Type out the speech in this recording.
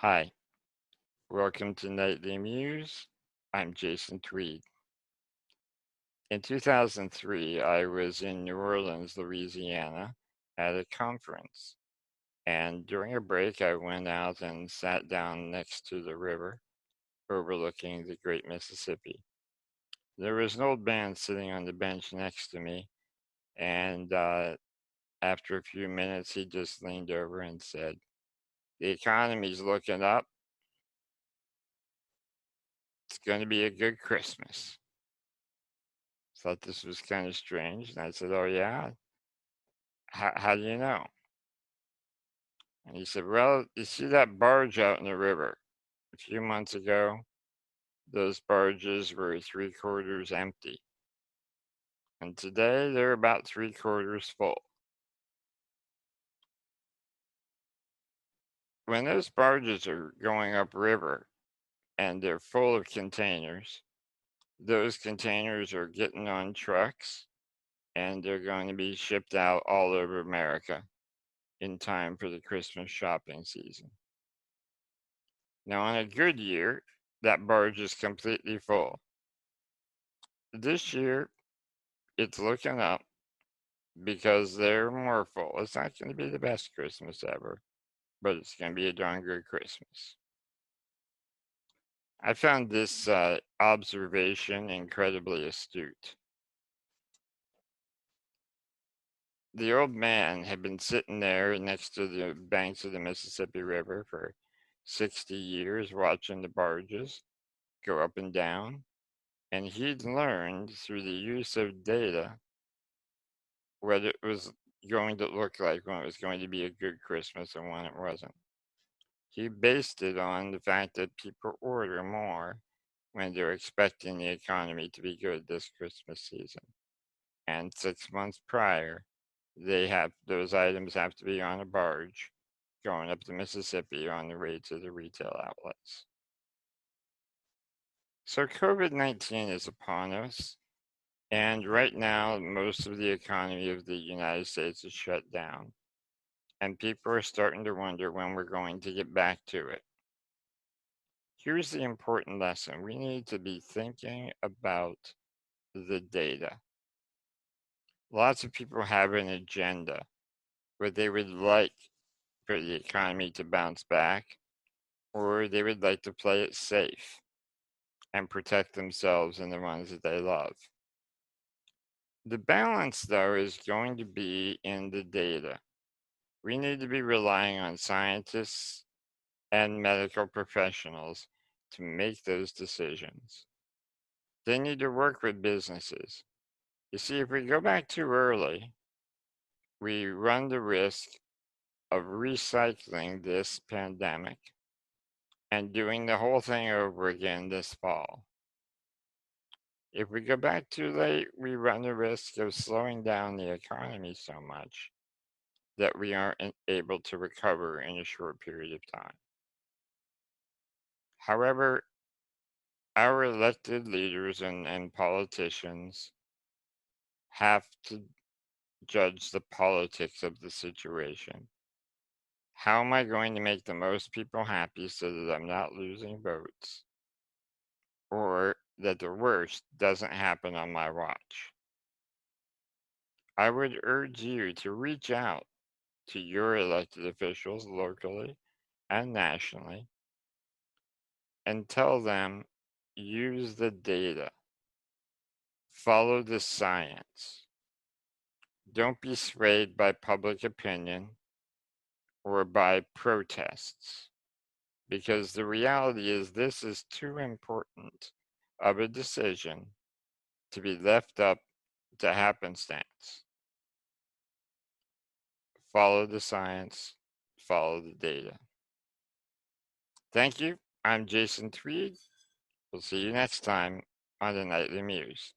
Hi, welcome to Nightly Muse. I'm Jason Tweed. In 2003, I was in New Orleans, Louisiana, at a conference. And during a break, I went out and sat down next to the river overlooking the Great Mississippi. There was an old man sitting on the bench next to me, and after a few minutes, he just leaned over and said, "The economy's looking up. It's going to be a good Christmas." Thought this was kind of strange. And I said, "Oh, yeah? How do you know?" And he said, "Well, you see that barge out in the river? A few months ago, those barges were three-quarters empty. And today, they're about three-quarters full. When those barges are going upriver and they're full of containers, those containers are getting on trucks and they're going to be shipped out all over America in time for the Christmas shopping season. Now, on a good year, that barge is completely full. This year, it's looking up because they're more full. It's not going to be the best Christmas ever, but it's going to be a darn good Christmas." I found this observation incredibly astute. The old man had been sitting there next to the banks of the Mississippi River for 60 years watching the barges go up and down, and he'd learned through the use of data what it was going to look like when it was going to be a good Christmas and when it wasn't. He based it on the fact that people order more when they're expecting the economy to be good this Christmas season. And 6 months prior, those items have to be on a barge going up the Mississippi on the way to the retail outlets. So COVID-19 is upon us. And right now, most of the economy of the United States is shut down. And people are starting to wonder when we're going to get back to it. Here's the important lesson. We need to be thinking about the data. Lots of people have an agenda where they would like for the economy to bounce back, or they would like to play it safe and protect themselves and the ones that they love. The balance, though, is going to be in the data. We need to be relying on scientists and medical professionals to make those decisions. They need to work with businesses. You see, if we go back too early, we run the risk of recycling this pandemic and doing the whole thing over again this fall. If we go back too late, we run the risk of slowing down the economy so much that we aren't able to recover in a short period of time. However, our elected leaders and politicians have to judge the politics of the situation. How am I going to make the most people happy so that I'm not losing votes? Or that the worst doesn't happen on my watch? I would urge you to reach out to your elected officials locally and nationally and tell them use the data, follow the science. Don't be swayed by public opinion or by protests, because the reality is this is too important of a decision to be left up to happenstance. Follow the science, follow the data. Thank you. I'm Jason Tweed. We'll see you next time on the Nightly Muse.